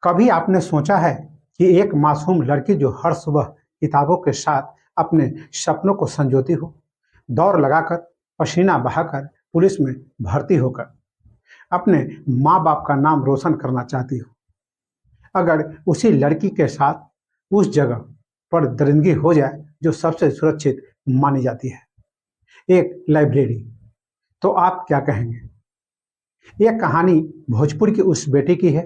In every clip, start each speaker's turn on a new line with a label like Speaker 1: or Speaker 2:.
Speaker 1: कभी आपने सोचा है कि एक मासूम लड़की जो हर सुबह किताबों के साथ अपने सपनों को संजोती हो, दौड़ लगाकर, पसीना बहाकर, पुलिस में भर्ती होकर अपने माँ बाप का नाम रोशन करना चाहती हो, अगर उसी लड़की के साथ उस जगह पर दरिंदगी हो जाए जो सबसे सुरक्षित मानी जाती है, एक लाइब्रेरी, तो आप क्या कहेंगे? यह कहानी भोजपुर की उस बेटी की है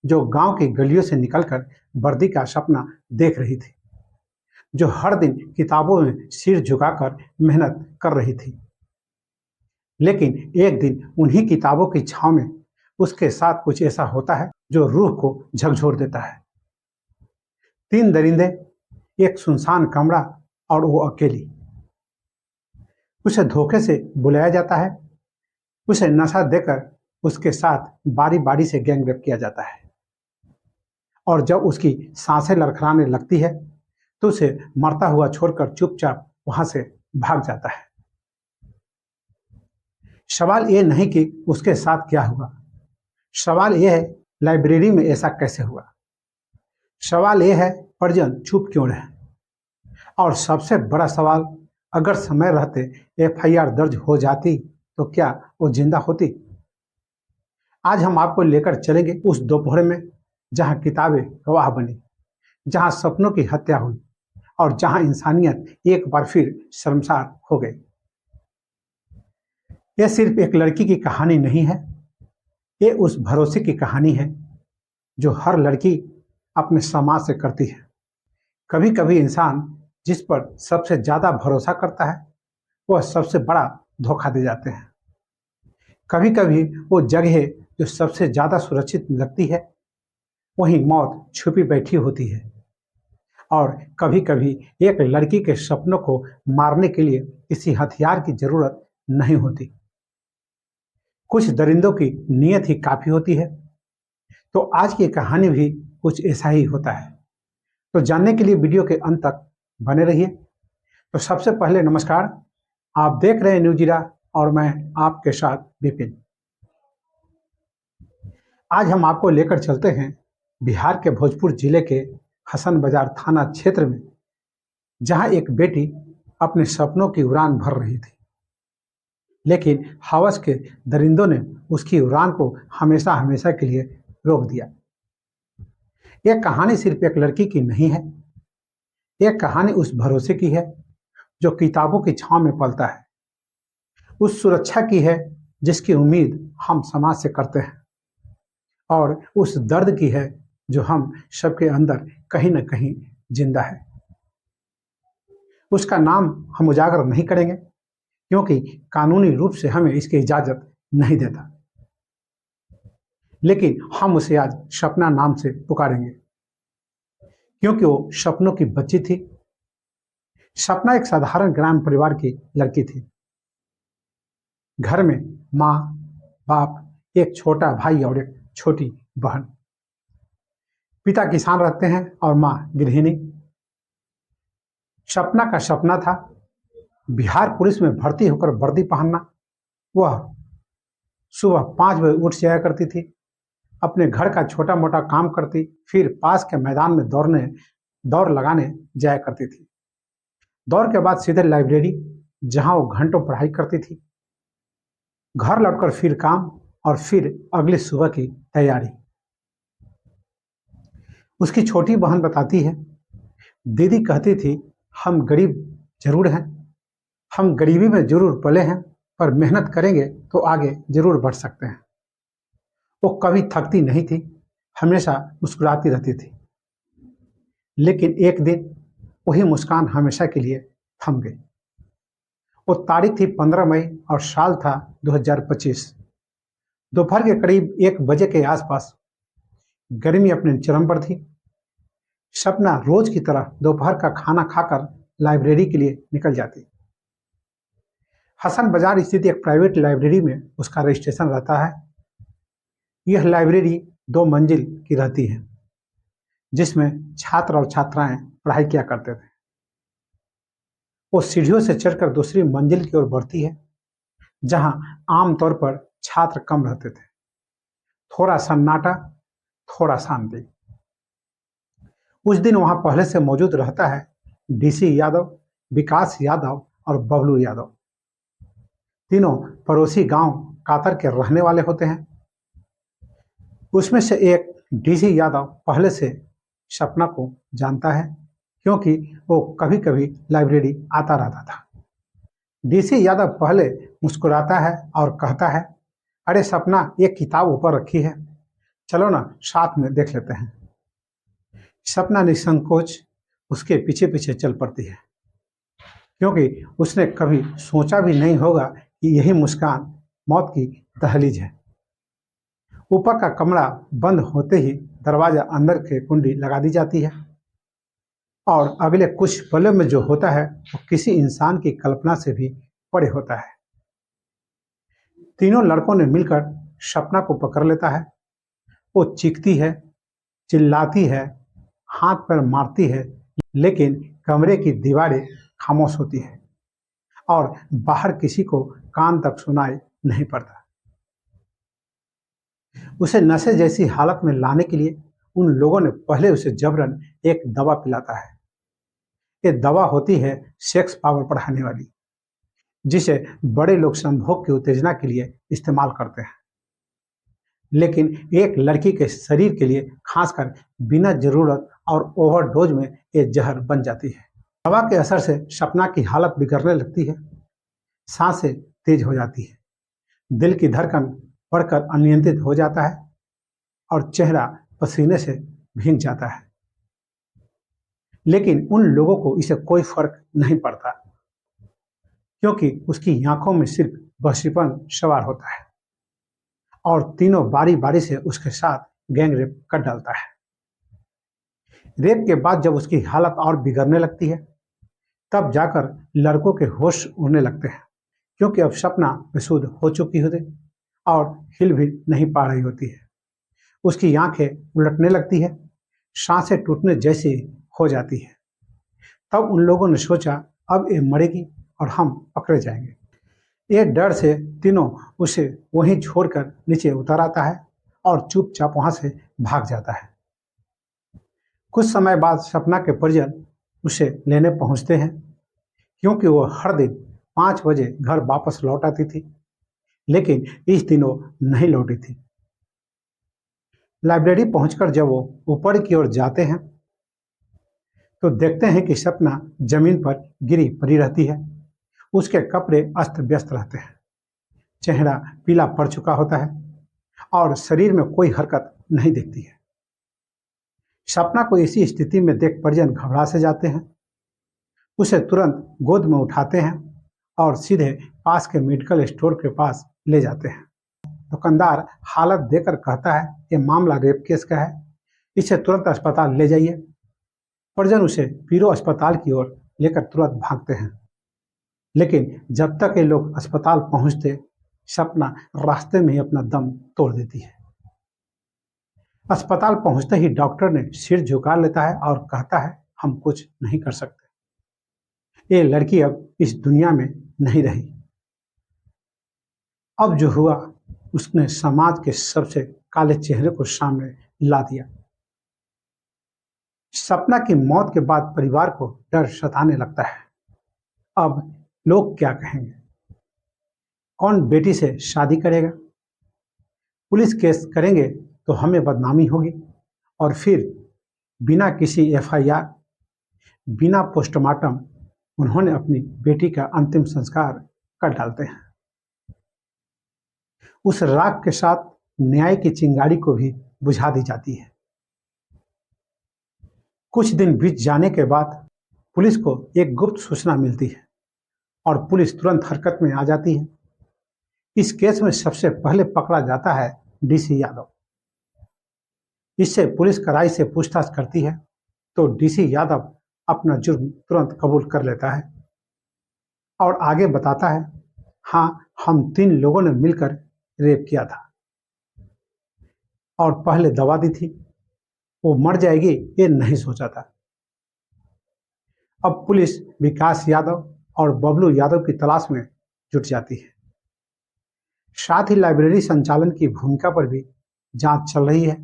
Speaker 1: जो गांव की गलियों से निकलकर वर्दी का सपना देख रही थी, जो हर दिन किताबों में सिर झुकाकर मेहनत कर रही थी। लेकिन एक दिन उन्हीं किताबों की छांव में उसके साथ कुछ ऐसा होता है जो रूह को झकझोर देता है। 3 दरिंदे, एक सुनसान कमरा और वो अकेली। उसे धोखे से बुलाया जाता है, उसे नशा देकर उसके साथ बारी बारी से गैंगरेप किया जाता है, और जब उसकी सांसें लड़खड़ाने लगती है तो उसे मरता हुआ छोड़कर चुपचाप वहां से भाग जाता है। सवाल ये नहीं कि उसके साथ क्या हुआ, सवाल यह है लाइब्रेरी में ऐसा कैसे हुआ। सवाल यह है परिजन चुप क्यों रहे, और सबसे बड़ा सवाल, अगर समय रहते एफआईआर दर्ज हो जाती तो क्या वो जिंदा होती? आज हम आपको लेकर चलेंगे उस दोपहर में जहां किताबें गवाह बनी, जहां सपनों की हत्या हुई और जहां इंसानियत एक बार फिर शर्मसार हो गई। यह सिर्फ एक लड़की की कहानी नहीं है, ये उस भरोसे की कहानी है जो हर लड़की अपने समाज से करती है। कभी कभी इंसान जिस पर सबसे ज्यादा भरोसा करता है वह सबसे बड़ा धोखा दे जाते हैं। कभी कभी वो जगह जो सबसे ज्यादा सुरक्षित लगती है वहीं मौत छुपी बैठी होती है। और कभी कभी एक लड़की के सपनों को मारने के लिए किसी हथियार की जरूरत नहीं होती, कुछ दरिंदों की नीयत ही काफी होती है। तो आज की कहानी भी कुछ ऐसा ही होता है। तो जानने के लिए वीडियो के अंत तक बने रहिए। तो सबसे पहले नमस्कार, आप देख रहे हैं न्यूज जीरा और मैं आपके साथ विपिन। आज हम आपको लेकर चलते हैं बिहार के भोजपुर जिले के हसन बाजार थाना क्षेत्र में, जहां एक बेटी अपने सपनों की उड़ान भर रही थी, लेकिन हवस के दरिंदों ने उसकी उड़ान को हमेशा हमेशा के लिए रोक दिया। यह कहानी सिर्फ एक लड़की की नहीं है, यह कहानी उस भरोसे की है जो किताबों की छांव में पलता है, उस सुरक्षा की है जिसकी उम्मीद हम समाज से करते हैं, और उस दर्द की है जो हम सबके अंदर कहीं न कहीं जिंदा है। उसका नाम हम उजागर नहीं करेंगे क्योंकि कानूनी रूप से हमें इसकी इजाजत नहीं देता, लेकिन हम उसे आज सपना नाम से पुकारेंगे क्योंकि वो सपनों की बच्ची थी। सपना एक साधारण ग्राम परिवार की लड़की थी। घर में माँ, बाप, एक छोटा भाई और एक छोटी बहन। पिता किसान रहते हैं और माँ गृहिणी। सपना का सपना था बिहार पुलिस में भर्ती होकर वर्दी पहनना। वह सुबह 5 बजे उठ जाया करती थी, अपने घर का छोटा मोटा काम करती, फिर पास के मैदान में दौड़ लगाने जाया करती थी। दौड़ के बाद सीधे लाइब्रेरी, जहां वो घंटों पढ़ाई करती थी। घर लौटकर फिर काम और फिर अगली सुबह की तैयारी। उसकी छोटी बहन बताती है, दीदी कहती थी हम गरीब जरूर हैं, हम गरीबी में जरूर पले हैं, पर मेहनत करेंगे तो आगे जरूर बढ़ सकते हैं। वो कभी थकती नहीं थी, हमेशा मुस्कुराती रहती थी। लेकिन एक दिन वही मुस्कान हमेशा के लिए थम गई। वो तारीख थी 15 मई और साल था 2025। दोपहर के करीब 1 बजे के आसपास। गर्मी अपने चरम पर थी। सपना रोज की तरह दोपहर का खाना खाकर लाइब्रेरी के लिए निकल जाती। हसन बाजार स्थित एक प्राइवेट लाइब्रेरी में उसका रजिस्ट्रेशन रहता है। यह लाइब्रेरी 2 मंजिल की रहती है, जिसमें छात्र और छात्राएं पढ़ाई किया करते थे। वो सीढ़ियों से चढ़कर दूसरी मंजिल की ओर बढ़ती है, जहां आमतौर पर छात्र कम रहते थे। थोड़ा सन्नाटा, थोड़ा शांति। उस दिन वहां पहले से मौजूद रहता है डीसी यादव, विकास यादव और बबलू यादव। तीनों पड़ोसी गांव कातर के रहने वाले होते हैं। उसमें से एक डीसी यादव पहले से सपना को जानता है, क्योंकि वो कभी कभी लाइब्रेरी आता रहता था। डीसी यादव पहले मुस्कुराता है और कहता है, अरे सपना, ये किताब ऊपर रखी है, चलो ना साथ में देख लेते हैं। सपना निसंकोच उसके पीछे पीछे चल पड़ती है, क्योंकि उसने कभी सोचा भी नहीं होगा कि यही मुस्कान मौत की दहलीज है। ऊपर का कमरा बंद होते ही दरवाजा अंदर के कुंडी लगा दी जाती है, और अगले कुछ पलों में जो होता है वो किसी इंसान की कल्पना से भी परे होता है। तीनों लड़कों ने मिलकर सपना को पकड़ लेता है। वो चीखती है, चिल्लाती है, हाथ पैर मारती है, लेकिन कमरे की दीवारें खामोश होती है और बाहर किसी को कान तक सुनाई नहीं पड़ता। उसे नशे जैसी हालत में लाने के लिए उन लोगों ने पहले उसे जबरन एक दवा पिलाता है। ये दवा होती है सेक्स पावर बढ़ाने वाली, जिसे बड़े लोग संभोग की उत्तेजना के लिए इस्तेमाल करते हैं, लेकिन एक लड़की के शरीर के लिए खासकर बिना जरूरत और ओवरडोज में ये जहर बन जाती है। दवा के असर से सपना की हालत बिगड़ने लगती है, सांसें तेज हो जाती है, दिल की धड़कन बढ़कर अनियंत्रित हो जाता है और चेहरा पसीने से भीग जाता है। लेकिन उन लोगों को इसे कोई फर्क नहीं पड़ता, क्योंकि उसकी आंखों में सिर्फ बहसीपन सवार होता है और तीनों बारी बारी से उसके साथ गैंग रेप कर डालता है। रेप के बाद जब उसकी हालत और बिगड़ने लगती है, तब जाकर लड़कों के होश उड़ने लगते हैं, क्योंकि अब सपना बेसुध हो चुकी होती और हिल भी नहीं पा रही होती है। उसकी आंखें उलटने लगती है, सांसें टूटने जैसी हो जाती है। तब उन लोगों ने सोचा, अब ये मरेगी और हम पकड़े जाएंगे। ये डर से तीनों उसे वहीं छोड़कर नीचे उतर आता है और चुपचाप वहां से भाग जाता है। कुछ समय बाद सपना के परिजन उसे लेने पहुंचते हैं, क्योंकि वो हर दिन 5 बजे घर वापस लौट आती थी, लेकिन इस दिनों नहीं लौटी थी। लाइब्रेरी पहुंचकर जब वो ऊपर की ओर जाते हैं, तो देखते हैं कि सपना जमीन पर गिरी पड़ी रहती है। उसके कपड़े अस्त व्यस्त रहते हैं, चेहरा पीला पड़ चुका होता है और शरीर में कोई हरकत नहीं दिखती है। सपना को इसी स्थिति में देख परिजन घबरा से जाते हैं। उसे तुरंत गोद में उठाते हैं और सीधे पास के मेडिकल स्टोर के पास ले जाते हैं। दुकानदार हालत देकर कहता है, ये मामला रेप केस का है, इसे तुरंत अस्पताल ले जाइए। परिजन उसे पीरो अस्पताल की ओर लेकर तुरंत भागते हैं, लेकिन जब तक ये लोग अस्पताल पहुंचते, सपना रास्ते में ही अपना दम तोड़ देती है। अस्पताल पहुंचते ही डॉक्टर ने सिर झुका लेता है और कहता है, हम कुछ नहीं कर सकते, ये लड़की अब इस दुनिया में नहीं रही। अब जो हुआ उसने समाज के सबसे काले चेहरे को सामने ला दिया। सपना की मौत के बाद परिवार को डर सताने लगता है। अब लोग क्या कहेंगे? कौन बेटी से शादी करेगा? पुलिस केस करेंगे तो हमें बदनामी होगी, और फिर बिना किसी एफआईआर, बिना पोस्टमार्टम उन्होंने अपनी बेटी का अंतिम संस्कार कर डालते हैं। उस राख के साथ न्याय की चिंगारी को भी बुझा दी जाती है। कुछ दिन बीत जाने के बाद पुलिस को एक गुप्त सूचना मिलती है और पुलिस तुरंत हरकत में आ जाती है। इस केस में सबसे पहले पकड़ा जाता है डीसी यादव। इससे पुलिस कड़ाई से पूछताछ करती है तो डीसी यादव अपना जुर्म तुरंत कबूल कर लेता है और आगे बताता है, हाँ, हम 3 लोगों ने मिलकर रेप किया था और पहले दवा दी थी, वो मर जाएगी ये नहीं सोचा था। अब पुलिस विकास यादव और बबलू यादव की तलाश में जुट जाती है। साथ ही लाइब्रेरी संचालन की भूमिका पर भी जांच चल रही है।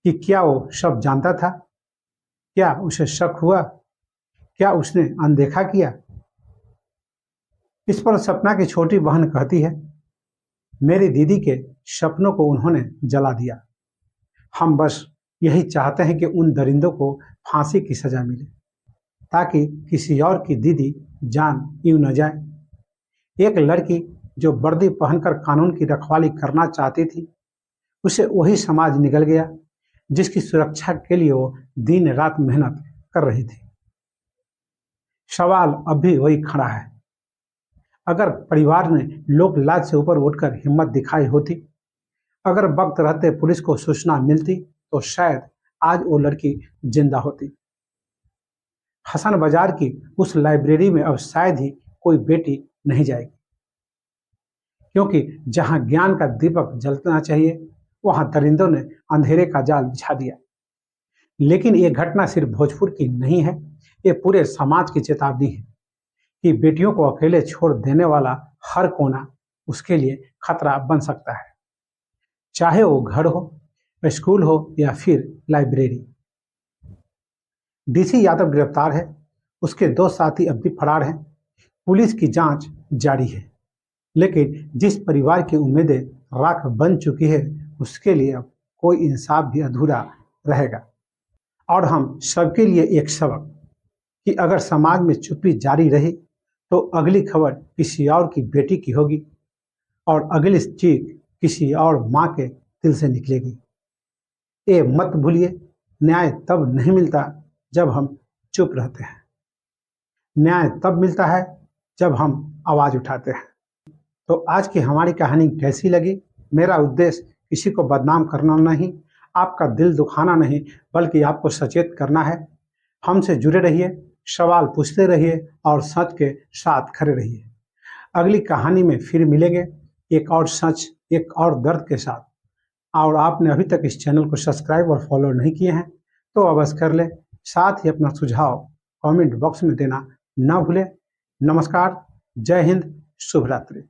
Speaker 1: कि क्या वो सब जानता था? क्या उसे शक हुआ? क्या उसने अनदेखा किया? इस पर सपना की छोटी बहन कहती है, मेरी दीदी के सपनों को उन्होंने जला दिया। हम बस यही चाहते हैं कि उन दरिंदों को फांसी की सजा मिले, ताकि किसी और की दीदी जान यूं न जाए। एक लड़की जो वर्दी पहनकर कानून की रखवाली करना चाहती थी, उसे वही समाज निगल गया जिसकी सुरक्षा के लिए वो दिन रात मेहनत कर रही थी। सवाल अब भी वही खड़ा है। अगर परिवार ने लोक लाज से ऊपर उठकर हिम्मत दिखाई होती, अगर वक्त रहते पुलिस को सूचना मिलती, तो शायद आज वो लड़की जिंदा होती। हसन बाजार की उस लाइब्रेरी में अब शायद ही कोई बेटी नहीं जाएगी, क्योंकि जहां ज्ञान का दीपक जलना चाहिए, वहां दरिंदों ने अंधेरे का जाल बिछा दिया। लेकिन ये घटना सिर्फ भोजपुर की नहीं है, ये पूरे समाज की चेतावनी है कि बेटियों को अकेले छोड़ देने वाला हर कोना उसके लिए खतरा बन सकता है, चाहे वो घर हो, स्कूल हो या फिर लाइब्रेरी। डीसी यादव गिरफ्तार है, उसके 2 साथी अब भी फरार हैं। पुलिस की जांच जारी है, लेकिन जिस परिवार की उम्मीदें राख बन चुकी है, उसके लिए अब कोई इंसाफ भी अधूरा रहेगा। और हम सबके लिए एक सबक कि अगर समाज में चुप्पी जारी रही, तो अगली खबर किसी और की बेटी की होगी और अगली चीख किसी और माँ के दिल से निकलेगी। ये मत भूलिए, न्याय तब नहीं मिलता जब हम चुप रहते हैं। न्याय तब मिलता है जब हम आवाज उठाते हैं। तो आज की हमारी कहानी कैसी लगी? मेरा उद्देश्य किसी को बदनाम करना नहीं, आपका दिल दुखाना नहीं, बल्कि आपको सचेत करना है। हमसे जुड़े रहिए, सवाल पूछते रहिए और सच के साथ खड़े रहिए। अगली कहानी में फिर मिलेंगे, एक और सच, एक और दर्द के साथ। और आपने अभी तक इस चैनल को सब्सक्राइब और फॉलो नहीं किए हैं, तो अवश्य कर लें। साथ ही अपना सुझाव कमेंट बॉक्स में देना ना भूलें। नमस्कार, जय हिंद, शुभ रात्रि।